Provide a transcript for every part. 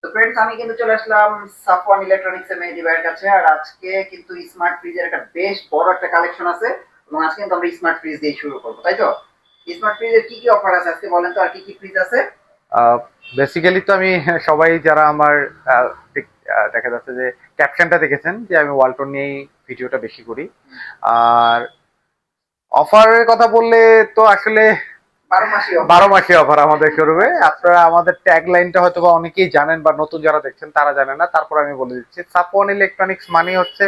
তো फ्रेंड्स আমি কিন্তু চলে আসলাম সাফওয়ান ইলেকট্রনিক্স এর মেহেদী ভাইয়ের কাছে। আর আজকে কিন্তু স্মার্ট ফ্রিজের একটা বেশ বড় একটা কালেকশন আছে এবং আজকে কিন্তু আমরা স্মার্ট ফ্রিজ দিয়ে শুরু করব, তাই তো? স্মার্ট ফ্রিজের কি কি অফার আছে আজকে বলেন তো, আর কি কি ফ্রিজ আছে? বেসিক্যালি তো আমি সবাই যারা আমার দেখা যাচ্ছে যে ক্যাপশনটা দেখেছেন যে আমি ওয়ালটন নিয়েই ভিডিওটা বেশি করি। আর অফারের কথা বললে তো আসলে 12 মাসই অফার। 12 মাসে অফার আমাদের শোরুমে। আপনারা আমাদের ট্যাগ লাইনটা হয়তো বা অনেকেই জানেন বা নতুন যারা দেখছেন তারা জানে না, তারপর আমি বলে দিচ্ছি। সাফওয়ান ইলেকট্রনিক্স মানে হচ্ছে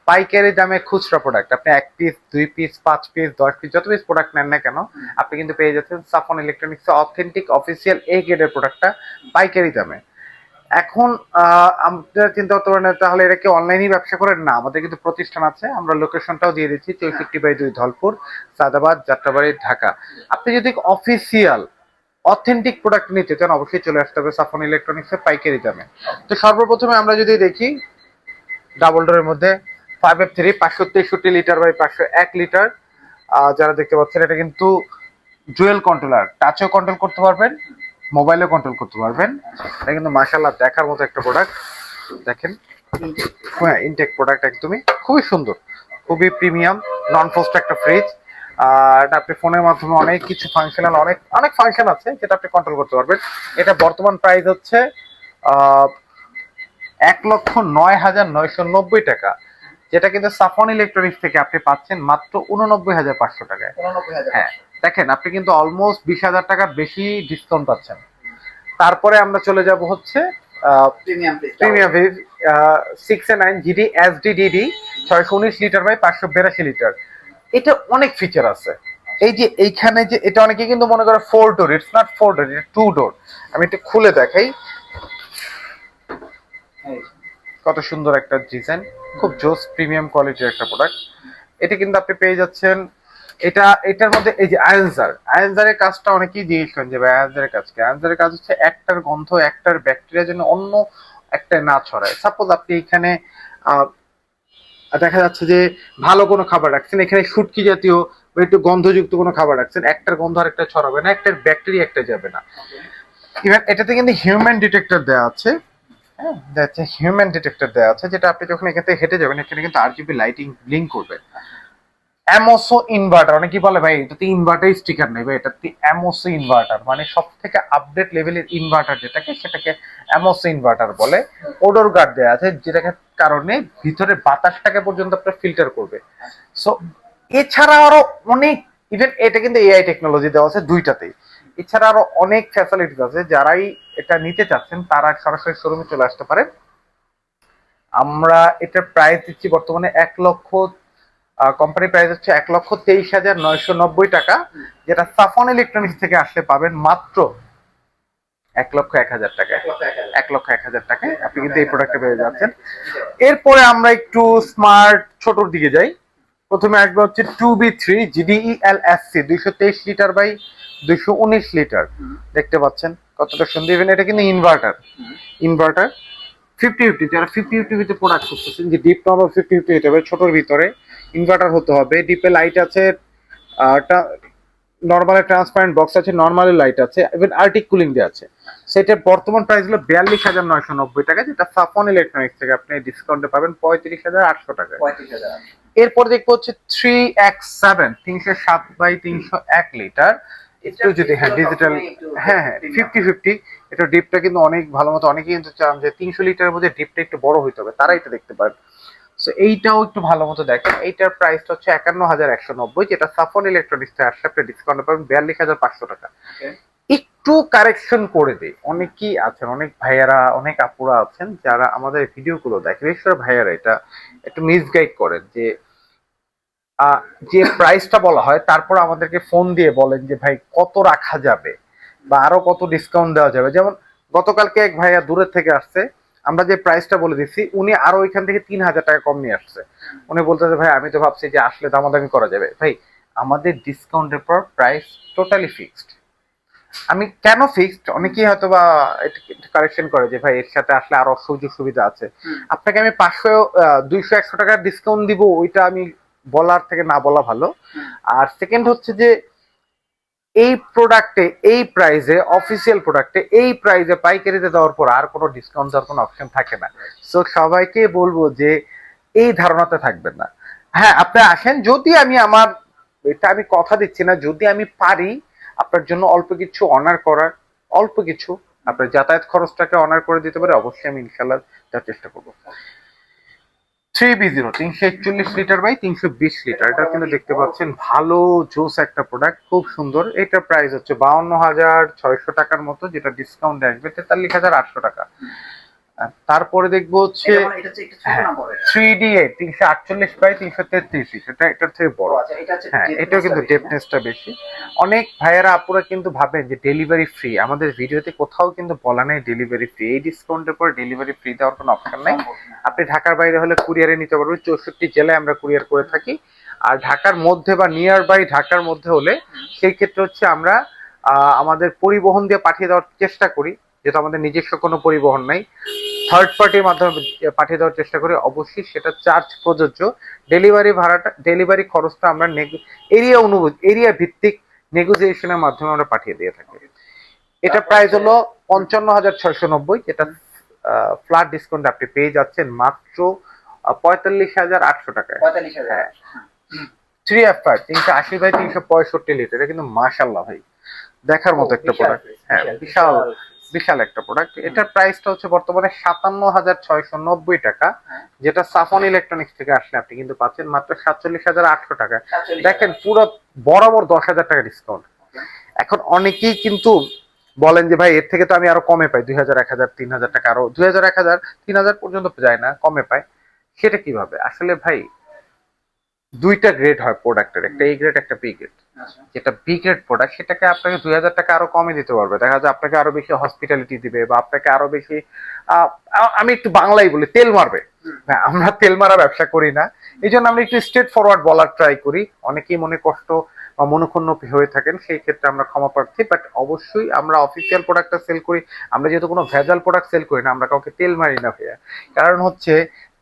পাইকারি দামে খুচরা প্রোডাক্ট। আপনি 1 পিস, 2 পিস, 5 পিস, 10 পিস, যত পিস প্রোডাক্ট নেন না কেন আপনি কিন্তু পেয়ে যাচ্ছেন সাফওয়ান ইলেকট্রনিক্স অথেন্টিক অফিসিয়াল এ গ্রেডের প্রোডাক্টটা পাইকারি দামে। এখন আপনারা চিন্তা করতে পারেন তাহলে এটা কি অনলাইনেই ব্যবসা করেন? না, আমাদের কিন্তু প্রতিষ্ঠান আছে। আমরা লোকেশনটাও দিয়ে দিচ্ছি, 64/2 ধলপুর, সাদাবাদ, যাত্রাবাড়ি, ঢাকা। আপনি যদি অফিসিয়াল অথেন্টিক প্রোডাক্ট নিতে চান অবশ্যই চলে আসতে হবে সাফন ইলেকট্রনিক্সে পাইকারি দামে। তো সর্বপ্রথমে আমরা যদি দেখি ডাবল ডোরের মধ্যে 5F3 563 লিটার বাই 501 লিটার। যারা দেখতে পাচ্ছেন এটা কিন্তু ডুয়েল কন্ট্রোলার, টাচও কন্ট্রোল করতে পারবেন, মোবাইলেও কন্ট্রোল করতে পারবেন। এটা কিন্তু মাশাআল্লাহ দেখার মতো একটা প্রোডাক্ট। দেখেন, হ্যাঁ, ইনটেক প্রোডাক্ট একদমই খুবই সুন্দর, খুবই প্রিমিয়াম, নন ফ্রস্ট একটা ফ্রিজ। আর আপনি ফোনের মাধ্যমে অনেক কিছু ফাংশনাল, অনেক অনেক ফাংশন আছে যেটা আপনি কন্ট্রোল করতে পারবেন। এটা বর্তমান প্রাইস হচ্ছে 1,09,990 টাকা, যেটা কিন্তু সাফন ইলেকট্রনিক্স থেকে আপনি পাচ্ছেন মাত্র 89,500 টাকায়। 89,000। হ্যাঁ, দেখেন আপনি কিন্তু অলমোস্ট 20,000 টাকার বেশি ডিসকাউন্ট পাচ্ছেন। তারপরে আমরা চলে যাব হচ্ছে premium fridge. Premium fridge 6A9 GD SDDD 619 litre by 582 litre. এটা অনেক ফিচার আছে। এই যে এইখানে যে এটা অনেকে কিন্তু মনে করে 4 ডোর, ইটস নট 4 ডোর, এটা 2 ডোর। আমি একটু খুলে দেখাই কত সুন্দর একটা ডিজাইন, খুব জোস প্রিমিয়াম কোয়ালিটির একটা প্রোডাক্ট। এটা কিন্তু আপনি পেয়ে যাচ্ছেন। এটার মধ্যে এই যে আয়েনজারের কাজটা অনেকেই জিজ্ঞেস করেন যে ভাই আয়েনজারের কাজ কি? আয়েনজারের কাজ হচ্ছে একটার গন্ধ, একটার ব্যাকটেরিয়া যেন অন্য একটা না ছড়ায়। সাপোজ আপনি এখানে আহ, দেখা যাচ্ছে যে ভালো কোনো খাবার রাখছেন, এখানে শুটকি জাতীয় বা একটু গন্ধযুক্ত কোনো খাবার রাখছেন, একটার গন্ধ আরেকটা ছড়াবে না, একটার ব্যাকটেরিয়া একটা যাবে না। ইভেন এটাতে কিন্তু হিউম্যান ডিটেক্টর দেওয়া আছে। হ্যাঁ, যাচ্ছে হিউম্যান ডিটেক্টর দেওয়া আছে, যেটা আপনি যখন এখান থেকে হেঁটে যাবেন এখানে কিন্তু আরজিবি লাইটিং ব্লিঙ্ক করবে। অ্যামোসো ইনভার্টার, অনেকেই বলে ভাই এটাতে ইনভার্টার স্টিকার নেই, ভাই এটাতে অ্যামোসো ইনভার্টার, মানে সব থেকে আপডেট লেভেলের ইনভার্টার যেটাকে সেটাকে অ্যামোসো ইনভার্টার বলে। ওডোর গার্ড দেওয়া আছে যেটাকে কারণে ভিতরে বাতাসটাকে পর্যন্ত আপনার ফিল্টার করবে। সো এছাড়া আরো অনেক, ইভেন এটা কিন্তু এআই টেকনোলজি দেওয়া আছে দুইটাতেই। এছাড়া আরো অনেক ফ্যাসিলিটিস আছে, যারাই এটা নিতে চাচ্ছেন তারা সরাসরি শোরুমে চলে আসতে পারেন। আমরা এটার প্রাইস দিচ্ছি বর্তমানে 1 লক্ষ, কোম্পানি প্রাইস হচ্ছে 1,23,990 টাকা, যেটা সাফন ইলেকট্রনিক্স থেকে আসলে পাবেন মাত্র 1,01,000 টাকায়। 1,01,000 টাকায় আপনি কিন্তু এই প্রোডাক্টটা পেয়ে যাচ্ছেন। এরপরে আমরা একটু স্মার্ট ছোটর দিকে যাই। প্রথমে আসবে হচ্ছে 2B3 GDELSC 223 litre by 219 litre. দেখতে পাচ্ছেন কতটা সুন্দর। ইভেন এটা কিন্তু ইনভার্টার 50-50, যারা 50-50 ভিতরে প্রোডাক্ট করতেছেন যে ডিপ নর্মাল 50-50 হতে হবে, ছোটর ভিতরে ইনভার্টার হতে হবে, ডিপে লাইট আছে, নর্মালে ট্রান্সপারেন্ট বক্স আছে, নর্মালি লাইট আছে, ইভেন আর্টিক কুলিং দেওয়া আছে। সেটার বর্তমান প্রাইস হলো 42,990 টাকা, যেটা সাফন ইলেকট্রনিক্স থেকে আপনি ডিসকাউন্টে পাবেন 35,800 টাকা। 35,000। এরপর দেখবো হচ্ছে 3X7 307/301 লিটার। একটু যদি হ্যাঁ ডিজিটাল, হ্যাঁ হ্যাঁ 50-50, এটা ডিপটা কিন্তু অনেক ভালো মতো, অনেকেই কিন্তু চান যে 300 লিটারের মধ্যে ডিপটা একটু বড় হইতে হবে, তারা এটা দেখতে পারেন। সো এইটাও একটু ভালো মতো দেখেন। এইটার প্রাইসটা হচ্ছে 51,190, যেটা সাফন ইলেকট্রনিক্স থেকে আসলে আপনি ডিসকাউন্ট পাবেন 42,500 টাকা। একটু কারেকশন করে দিই, অনেকেই আছেন, অনেক ভাইয়ারা, অনেক আপুরা আছেন যারা আমাদের ভিডিওগুলো দেখে, বিশেষ করে ভাইয়ারা এটা একটু মিসগাইড করেন যে যে প্রাইসটা বলা হয় তারপর আমাদেরকে ফোন দিয়ে বলেন যে ভাই কত রাখা যাবে বা আরো কত ডিসকাউন্ট দেওয়া যাবে। যেমন গতকালকে এক ভাইয়া দূরের থেকে আসছে, আমরা যে প্রাইসটা বলে দিচ্ছি উনি আরো ওইখান থেকে 3,000 টাকা কম নিয়ে আসছে। উনি বলতেছে ভাই আমি তো ভাবছি যে আসলে দামাদামি করা যাবে। ভাই আমাদের ডিসকাউন্টের পর প্রাইস টোটালি ফিক্সড। আমি কেন ফিক্সড, অনেকেই হয়তো বা কারেকশন করে যে ভাই এর সাথে আসলে আরো সুযোগ সুবিধা আছে। আপনাকে আমি 500, 200, 100 টাকার ডিসকাউন্ট দিব, ওইটা আমি বলার থেকে না বলা ভালো। আর সেকেন্ড হচ্ছে যে এই প্রোডাক্টে এই প্রাইসে, অফিসিয়াল প্রোডাক্টে এই প্রাইসে পাইকারিতে দেওয়ার পর আর কোনো ডিসকাউন্ট দেওয়ার কোনো অপশন থাকে না। সো সবাইকে বলবো যে এই ধারণাতে থাকবেন না। হ্যাঁ, আপনি আসেন, যদি আমি আমার, এটা আমি কথা দিচ্ছি না, যদি আমি পারি আপনার জন্য অল্প কিছু অনার করার, অল্প কিছু আপনার যাতায়াত খরচটাকে অনার করে দিতে পারে, অবশ্যই আমি ইনশাল্লাহ তার চেষ্টা করবো। 3B0 341 লিটার বাই 320 লিটার, এটা কিন্তু দেখতে পাচ্ছেন ভালো জোস একটা প্রোডাক্ট, খুব সুন্দর। এটার প্রাইস হচ্ছে 52,600 টাকার মতো, যেটা ডিসকাউন্ট আসবে 43,800 টাকা। আর তারপরে দেখবো হচ্ছে এটা মানে এটা হচ্ছে একটু ছোট হ্যাঁ, না বড়? 3D8 348 বাই 333, এটা এটার থেকে বড়। আচ্ছা, এটা হচ্ছে হ্যাঁ, depth এটাও কিন্তু বেশি না? ডেপনেসটা বেশি। অনেক ভাইয়েরা আপুরা কিন্তু ভাবেন যে ডেলিভারি ফ্রি, আমাদের ভিডিওতে কোথাও কিন্তু বলা নেই ডেলিভারি ফ্রি। এই ডিসকাউন্টের পর ডেলিভারি ফ্রি দেওয়ার কোনো অপশন নাই। সম্ভব না। আপনি ঢাকার বাইরে হলে কুরিয়ারে নিতে পারবেন, 64 জেলায় আমরা কুরিয়ার করে থাকি। আর ঢাকার মধ্যে বা নিয়ার বাই ঢাকার মধ্যে হলে সেই ক্ষেত্রে হচ্ছে আমরা আমাদের পরিবহন দিয়ে পাঠিয়ে দেওয়ার চেষ্টা করি, যেহেতু আমাদের নিজস্ব কোনো পরিবহন নাই, থার্ড পার্টির মাধ্যমে পাঠিয়ে দেওয়ার চেষ্টা করি। অবশ্যই সেটা চার্জ প্রযোজ্য। ডেলিভারি ভাড়াটা, ডেলিভারি খরচটা আমরা এরিয়া ভিত্তিক নেগোসিয়েশনের মাধ্যমে আমরা পাঠিয়ে দিয়ে থাকি। এটা প্রাইস হলো 55,690, যেটা ফ্ল্যাট ডিসকাউন্ট আপনি পেয়ে যাচ্ছেন মাত্র 45,800 টাকায়। 45,000। হ্যাঁ, 3F5 380 বাই 365 লিটার, এটা কিন্তু মাশাআল্লাহ ভাই দেখার মতো একটা প্রোডাক্ট। হ্যাঁ, বিশাল বিশাল একটা প্রোডাক্ট। এটার প্রাইসটা হচ্ছে বর্তমানে 57,690 টাকা, যেটা সাফন ইলেকট্রনিক্স থেকে আসলে আপনি কিন্তু পাচ্ছেন মাত্র 47,800 টাকা। দেখেন পুরো বরাবর 10,000 টাকা ডিসকাউন্ট। এখন অনেকেই কিন্তু বলেন যে ভাই এর থেকে তো আমি আরো কমে পাই, 2,000 1,000 3,000 টাকা, আরো 2,000 1,000 3,000 পর্যন্ত যায় না, কমে পায়। সেটা কিভাবে আসলে ভাই, দুইটা গ্রেড হয় প্রোডাক্টের, একটা এ গ্রেড একটা বি গ্রেড। আচ্ছা। যেটা বি গ্রেড প্রোডাক্ট সেটাকে আপনাকে 2,000 টাকা আরো কমে দিতে পারবে, দেখা যায় আপনাকে আরো বেশি হসপিটালিটি দিবে, বা আপনাকে আরো বেশি আমি একটু বাংলায় বলি, তেল মারবে। হ্যাঁ, আমরা তেল মারা ব্যবসা করি না, এই জন্য আমরা একটু স্ট্রেট ফরওয়ার্ড বলার ট্রাই করি। অনেকেই মনে কষ্ট বা মনোক্ষুণ্ণ হয়ে থাকেন, সেই ক্ষেত্রে আমরা ক্ষমা প্রার্থী। বাট অবশ্যই আমরা অফিসিয়াল প্রোডাক্টটা সেল করি, আমরা যেহেতু কোনো ভেজাল প্রোডাক্ট সেল করি না, আমরা কাউকে তেল মারি না ভাইয়া। কারণ হচ্ছে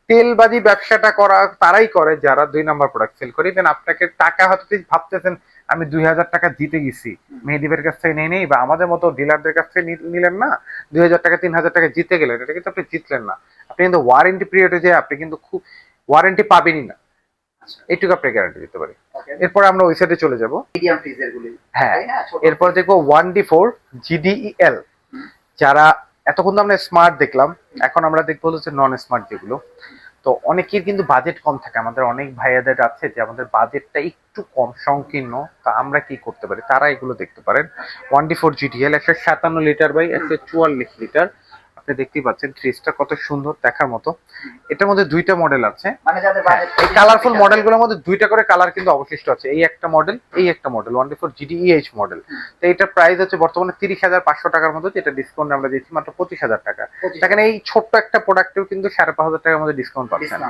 তেলবাজি ব্যবসাটা করা তারাই করে যারা 2 নম্বর প্রোডাক্ট সেল করে। ইভেন আপনাকে টাকা হয়তো ভাবতেছেন আমি 2,000 টাকা দিতে গেছি, মেহেদীবের কাছ থেকে নেই বা আমাদের মতো ডিলারদের কাছ থেকে নিলেন না, 2,000 টাকা 3,000 টাকা জিতে গেলেন, এটা কিন্তু আপনি জিতলেন না। আপনি কিন্তু ওয়ারেন্টি পিরিয়ডে যে আপনি কিন্তু খুব ওয়ারেন্টি পাবেনই না, এইটুকু আপনি গ্যারান্টি দিতে পারি। এরপর আমরা ওই সাইডে চলে যাব। মিডিয়াম ফ্রিজের গুলি, হ্যাঁ, তাই না? ছোট এরপর দেখবো 1D4 GDEL। যারা এতক্ষণ তো আমরা স্মার্ট দেখলাম, এখন আমরা দেখবো হচ্ছে নন স্মার্ট যেগুলো। তো অনেকের কিন্তু বাজেট কম থাকে, আমাদের অনেক ভাইয়াদের আছে যে আমাদের বাজেটটা একটু কম সংকীর্ণ, তা আমরা কি করতে পারি, তারা এগুলো দেখতে পারেন। 1D4 GDL 157 litre by 144 litre, আপনি দেখতেই পাচ্ছেন ফ্রিজটা কত সুন্দর দেখার মতো। এটার মধ্যে দুইটা মডেল আছে, মানে যাদের হ্যাঁ, বাজেট এই কালারফুল মডেলগুলোর মধ্যে দুইটা করে কালার কিন্তু অবশিষ্ট আছে। এই একটা মডেল, এই একটা মডেল 1D4 GDEH মডেল। তো এটার প্রাইস হচ্ছে বর্তমানে 30,500 টাকার মতো, যেটা ডিসকাউন্ট আমরা দিচ্ছি মাত্র 25,000 টাকা। দেখেন এই ছোট্ট একটা প্রোডাক্টেও কিন্তু 5,500 টাকার মধ্যে ডিসকাউন্ট পাচ্ছেন।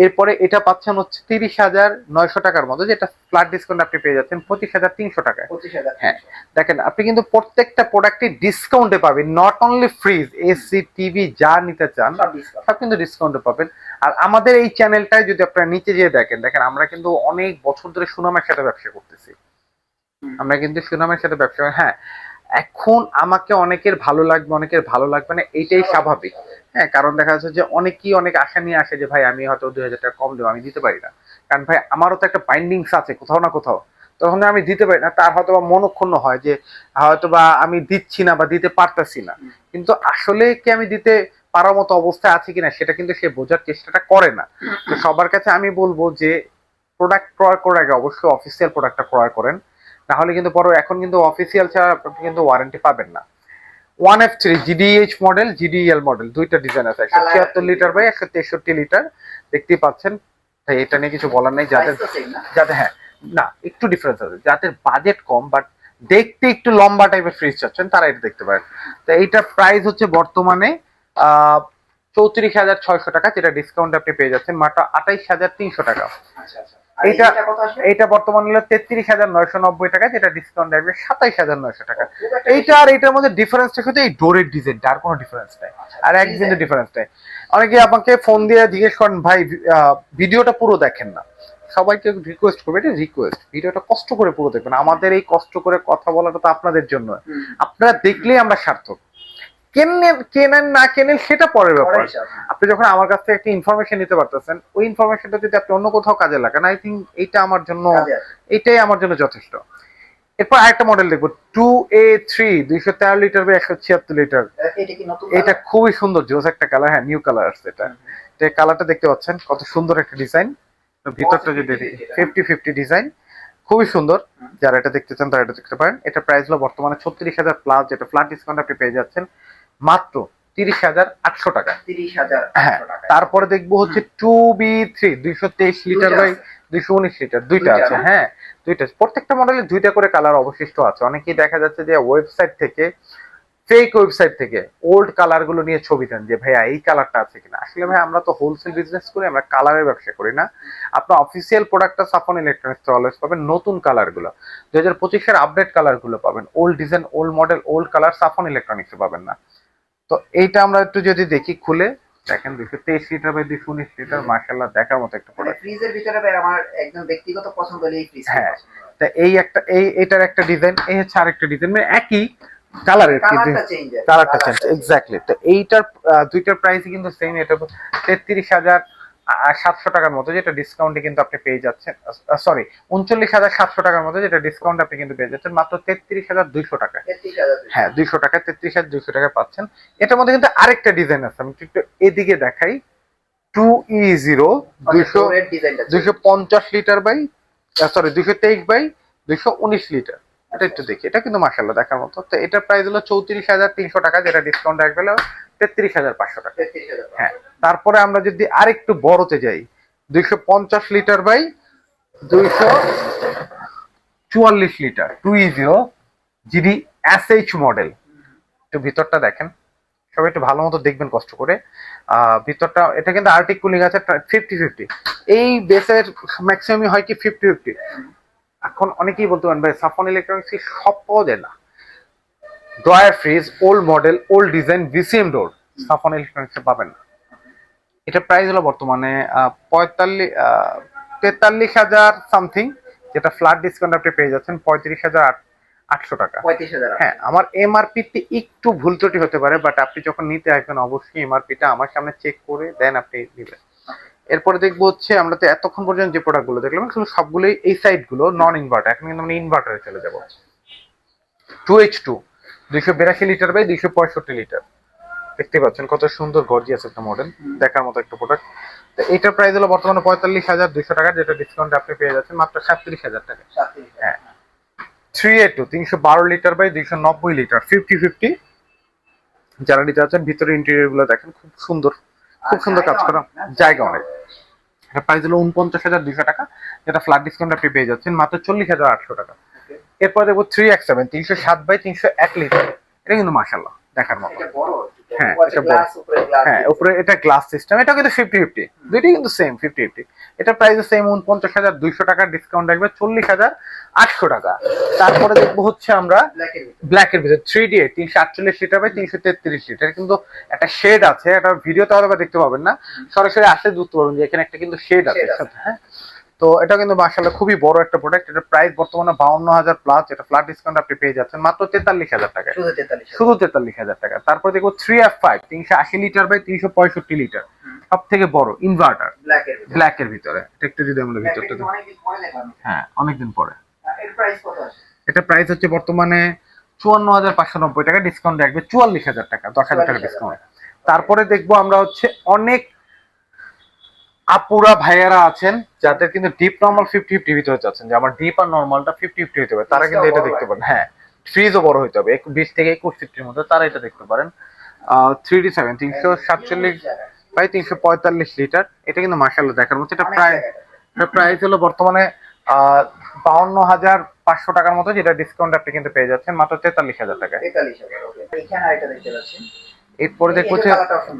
এরপরে এটা পাচ্ছেন হচ্ছে 30,900 টাকার মতো, যেটা ফ্ল্যাট ডিসকাউন্ট আপনি পেয়ে যাচ্ছেন 25,300 টাকায়। 25,000। হ্যাঁ, দেখেন আপনি কিন্তু প্রত্যেকটা প্রোডাক্টই ডিসকাউন্টে পাবেন, not only fridge, AC TV যা নিতে চান সব কিন্তু ডিসকাউন্টে পাবেন। আর আমাদের এই চ্যানেলটায় যদি আপনারা নিচে যেয়ে দেখেন, আমরা কিন্তু অনেক বছর ধরে সুনামের সাথে ব্যবসা করতেছি, আমরা কিন্তু সুনামের সাথে ব্যবসা। হ্যাঁ, এখন আমাকে অনেকের ভালো লাগবে অনেকের ভালো লাগবে না, এইটাই স্বাভাবিক। হ্যাঁ, কারণ দেখা যাচ্ছে যে অনেকেই অনেক আশা নিয়ে আসে যে ভাই আমি হয়তো 2,000 টাকা কম দেবো, আমি দিতে পারি না, কারণ ভাই আমারও তো একটা বাইন্ডিংস আছে কোথাও না কোথাও, তখন আমি দিতে পারি না, তার হয়তো বা মনক্ষুণ্ণ হয় যে হয়তো বা আমি দিচ্ছি না বা দিতে পারতাছি না। কিন্তু আসলে কি আমি দিতে পারার মতো অবস্থায় আছে কিনা সেটা কিন্তু সে বোঝার চেষ্টাটা করে না। তো সবার কাছে আমি বলবো যে প্রোডাক্ট ক্রয় করার আগে অবশ্যই অফিসিয়াল প্রোডাক্টটা ক্রয় করেন, তাহলে কিন্তু পরে এখন কিন্তু অফিসিয়াল ছাড়া আপনি কিন্তু ওয়ারেন্টি পাবেন না। 1F3 GDH model GDEL model, দুইটা ডিজাইন আছে, 176 লিটার বাই 163 লিটার, দেখতেই পাচ্ছেন। তাই এটা নিয়ে কিছু বলার নেই, যাদের যাদের হ্যাঁ না একটু ডিফারেন্স আছে, যাদের বাজেট কম বাট দেখতে একটু লম্বা টাইপের ফ্রিজ চাচ্ছেন তারা এটা দেখতে পারেন। তো এইটার প্রাইস হচ্ছে বর্তমানে 34,600 টাকা, যেটা ডিসকাউন্ট আপনি পেয়ে যাচ্ছেন মাত্র 28,300 টাকা। এইটা এইটা বর্তমানে হলো 33,990 টাকা, যেটা ডিসকাউন্ট আসবে 27,900 টাকা। এইটা আর এইটার মধ্যে ডিফারেন্সটা হচ্ছে এই ডোরের ডিজাইনটা, আর কোনো ডিফারেন্স নাই, আর এক বিন্দু ডিফারেন্স নাই। অনেকে আমাকে ফোন দিয়ে জিজ্ঞেস করেন ভাই ভিডিওটা পুরো দেখেন না, সবাইকে রিকোয়েস্ট করবে, এটা রিকোয়েস্ট, ভিডিওটা কষ্ট করে পুরো দেখবেন, আমাদের এই কষ্ট করে কথা বলাটা তো আপনাদের জন্য, আপনারা দেখলেই আমরা সার্থক। কেনেন না কেনেন সেটা পরের ব্যাপার, আপনি যখন আমার কাছ থেকে একটা ইনফরমেশন নিতে পারতেছেন, ওই ইনফরমেশনটা যদি আপনি অন্য কোথাও কাজে লাগান, আই থিঙ্ক এইটা আমার জন্য, এটাই আমার জন্য যথেষ্ট। এরপর আরেকটা মডেল দেখবো 2A3 213 লিটার বা 176 লিটার। এটা খুবই সুন্দর জোস একটা কালার, হ্যাঁ নিউ কালার আসছে এটা। এই কালারটা দেখতে পাচ্ছেন কত সুন্দর একটা ডিজাইন, ভিতরটা যদি 50-50 ডিজাইন, খুবই সুন্দর। যারা এটা দেখতে চান তারা এটা দেখতে পারেন। এটা প্রাইস হলো বর্তমানে 36,000 প্লাস, যেটা ফ্ল্যাট ডিসকাউন্ট আপনি পেয়ে যাচ্ছেন মাত্র 30,800 টাকা। 30,000 হ্যাঁ, তারপরে দেখবো হচ্ছে 2B3 223 লিটার বাই 219 লিটার, দুইটা আছে। হ্যাঁ দুইটা, প্রত্যেকটা মডেলে দুইটা করে কালার অবশিষ্ট আছে। অনেকেই দেখা যাচ্ছে যে ওয়েবসাইট থেকে, ফেক ওয়েবসাইট থেকে ওল্ড কালার গুলো নিয়ে ছবি দেন যে ভাইয়া এই কালারটা আছে কিনা। আসলে ভাই আমরা তো হোলসেল বিজনেস করি, আমরা কালারের ব্যবসা করি না। আপনার অফিসিয়াল প্রোডাক্টটা সাফন ইলেকট্রনিক্স অলওয়েজ পাবেন নতুন কালার গুলো, 2025 এর আপডেট কালার গুলো পাবেন। Old design, old model, old colour সাফন ইলেকট্রনিক্সে পাবেন না। তো এইটা আমরা একটু যদি দেখি খুলে দেখেন, 223 লিটার বাই 219 লিটার, মাশাআল্লাহ দেখার মতো একটা প্রোডাক্ট। ফ্রিজের ভিতরে ভাই আমার একদম ব্যক্তিগত পছন্দ হলো এই ফ্রিজ। হ্যাঁ, তা এই একটা, এটার একটা ডিজাইন, এই হচ্ছে আরেকটা ডিজাইন, মানে একই কালারের, কালারটা চেঞ্জ এক্স্যাক্টলি। তো এইটার দুইটার প্রাইসই কিন্তু সেম। এটা 33,700 টাকার মতো, যেটা ডিসকাউন্টে কিন্তু আপনি পেয়ে যাচ্ছেন, সরি 39,700 টাকার মতো, যেটা ডিসকাউন্ট আপনি কিন্তু পেয়ে যাচ্ছেন মাত্র 33,200 টাকা। হ্যাঁ 200 টাকা, 33,200 টাকা পাচ্ছেন। এটার মধ্যে কিন্তু আরেকটা ডিজাইন আছে, আমি একটু এদিকে দেখাই। 2E0 250 litre by, sorry 223 by 219 litre. এটা একটু দেখি, এটা কিন্তু মাশাআল্লাহ দেখার মতো। তো এটার প্রাইস হলো 34,300 টাকা, যেটা ডিসকাউন্ট রাখবে 33,500 টাকা। হ্যাঁ, তারপরে আমরা যদি আরেকটু বড়তে যাই, 250 litre by 244 litre 2E0 GD SH model. একটু ভিতরটা দেখেন, সবাই একটু ভালো মতো দেখবেন কষ্ট করে। ভিতরটা, এটা কিন্তু আর্টিক কুলিং আছে 50-50। এই বেসের ম্যাক্সিমামই হয় কি 50-50। এখন অনেকেই বলতে পারেন ভাই সাফন ইলেকট্রনিক্স সব পাওয়া যায় না। Drawer fridge, old model, old design, VCM ডোর সাফন ইলেকট্রনিক্সে পাবেন না। এটা প্রাইস হলো বর্তমানে 43,000 সামথিং, যেটা ফ্ল্যাট ডিসকাউন্ট আপনি পেয়ে যাচ্ছেন 35,800 টাকা। হ্যাঁ, আমার এমআরপিতে একটু ভুল ত্রুটি হতে পারে, বাট আপনি যখন নিতে আসবেন অবশ্যই এমআরপিটা আমার সামনে চেক করে দেন আপনি নেবেন। এরপরে দেখবো হচ্ছে, আমরা তো এতক্ষণ পর্যন্ত যে প্রোডাক্ট গুলো দেখলাম সবগুলোই এই সাইড গুলো নন ইনভার্টার। এখন কিন্তু আমরা ইনভার্টারে চলে যাবো। 2H2 282 লিটার বাই 265 লিটার, দেখতে পাচ্ছেন কত সুন্দর গর্জিয়াস একটা মডেল, দেখার মতো একটা প্রোডাক্ট। তো এটার প্রাইস হলো বর্তমানে 45,200 টাকা, যেটা ডিসকাউন্ট আপনি পেয়ে যাচ্ছেন মাত্র 37,000 টাকা। হ্যাঁ, 3A2 312 লিটার বাই 290 লিটার 50-50, যারা নিতে চাচ্ছেন। ভিতরে ইন্টেরিয়র গুলো দেখেন, খুব সুন্দর, খুব সুন্দর কাজ করা, জায়গা অনেক। এটা প্রাইস হলো 49,200 টাকা, যেটা ফ্ল্যাট ডিসকাউন্ট আপনি পেয়ে যাচ্ছেন মাত্র 40,800 টাকা। এরপর দেখবো 3X7 307 বাই 301 লিটার। এটা কিন্তু মাশাআল্লাহ দেখার মতো। হ্যাঁ, এটা বড়। হ্যাঁ, উপরে এটা গ্লাস সিস্টেম, এটা কিন্তু 50-50, দুইটাই কিন্তু সেম 50-50। এটা প্রাইস সেম 49,200 টাকা, ডিসকাউন্ট রাখবে 40,800 টাকা। তারপরে দেখবো হচ্ছে আমরা ব্ল্যাকের ভিতরে 3D 348 লিটার বাই 333 লিটার, কিন্তু একটা শেড আছে, এটা ভিডিওতে হয়তো দেখতে পাবেন না, সরাসরি আসলে বুঝতে পারবেন যে এখানে একটা কিন্তু শেড আছে। হ্যাঁ, তো এটা কিন্তু মাশাআল্লাহ খুবই বড় একটা প্রোডাক্ট। এটা প্রাইস বর্তমানে 52,000 প্লাস, এটা ফ্ল্যাট ডিসকাউন্ট আপনি পেয়ে যাচ্ছেন মাত্র 43,000 টাকা, শুধু 43,000 টাকা। তারপর দেখো 3F5 380 লিটার বাই 365 লিটার, সব থেকে বড় ইনভার্টার, ব্ল্যাকের ভিতরে। এটা একটু যদি আমরা ভিতরটা, হ্যাঁ অনেকদিন পরে। এটা প্রাইস হচ্ছে বর্তমানে 54,590 টাকা, ডিসকাউন্ট রাখবে 44,000 টাকা, 10,000 টাকা ডিসকাউন্ট। তারপরে দেখবো আমরা হচ্ছে অনেক আপুরা ভাইয়ারা আছেন যাদের কিন্তু ডিপ নরমাল 50-50 ভিতরে চাচ্ছেন, যে আমার ডিপ আর নরমালটা 50-50 হতে হবে, তারা কিন্তু এটা দেখতে পারেন। হ্যাঁ, ফ্রিজও বড় হতে হবে 20 থেকে 21 ফিটের মধ্যে, তারা এটা দেখতে পারেন। 3D7 347 বাই 345 লিটার, এটা কিন্তু মাশাআল্লাহ দেখার মতো। এটা প্রাইস হলো বর্তমানে 52,500 টাকার মতো, যেটা ডিসকাউন্ট আপনি কিন্তু পেয়ে যাচ্ছেন মাত্র 43,000 টাকা। এরপরে দেখবো হচ্ছে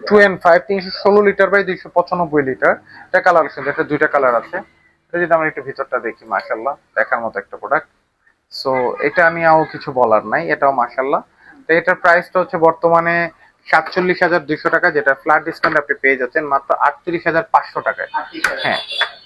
2N5 316 লিটার বাই 295 লিটার, এটা কালার আছে, এটা দুইটা কালার আছে। এটা যদি আমরা একটু ভিতরটা দেখি, মাশাআল্লাহ দেখার মতো একটা প্রোডাক্ট। সো এটা নিয়েও কিছু বলার নাই, এটাও মাশাআল্লাহ। তো এটার প্রাইসটা হচ্ছে বর্তমানে 47,200 টাকা, যেটা ফ্ল্যাট ডিসকাউন্ট আপনি পেয়ে যাচ্ছেন মাত্র 38,500 টাকায়। হ্যাঁ,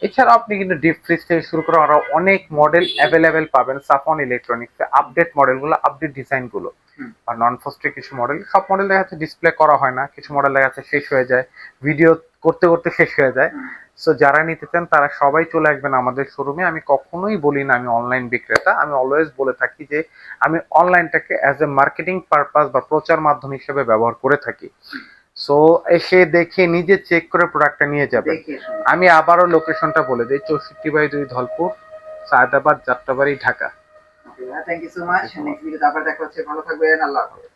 এছাড়া আপনি কিন্তু ডিপ ফ্রিজ থেকে শুরু করে আরো অনেক মডেল অ্যাভেলেবেল পাবেন সাফন ইলেকট্রনিক্সে। আপডেট মডেলগুলো, আপডেট ডিজাইনগুলো হুম। আর নন ফ্রস্টের কিছু মডেল, সব মডেল দেখা যাচ্ছে ডিসপ্লে করা হয় না, কিছু মডেল দেখা যাচ্ছে শেষ হয়ে যায়, ভিডিও করতে করতে শেষ হয়ে যায়। হুম। সো যারা নিতে চান তারা সবাই চলে আসবেন আমাদের শোরুমে। আমি কখনোই বলি না আমি অনলাইন বিক্রেতা, আমি অলওয়েজ বলে থাকি যে আমি অনলাইনটাকে অ্যাজ এ মার্কেটিং পারপাস বা প্রচার মাধ্যম হিসেবে ব্যবহার করে থাকি। সো এসে দেখে নিজে চেক করে প্রোডাক্টটা নিয়ে যাবেন। দেখে শুনে। আমি আবারও লোকেশনটা বলে দিই, 64/2 Dhalpur, Sayedabad, Jatrabari, Dhaka. Okay, thank you so much. Next ভিডিওতে আবার দেখা হচ্ছে, ভালো থাকবেন, আল্লাহ হাফেজ।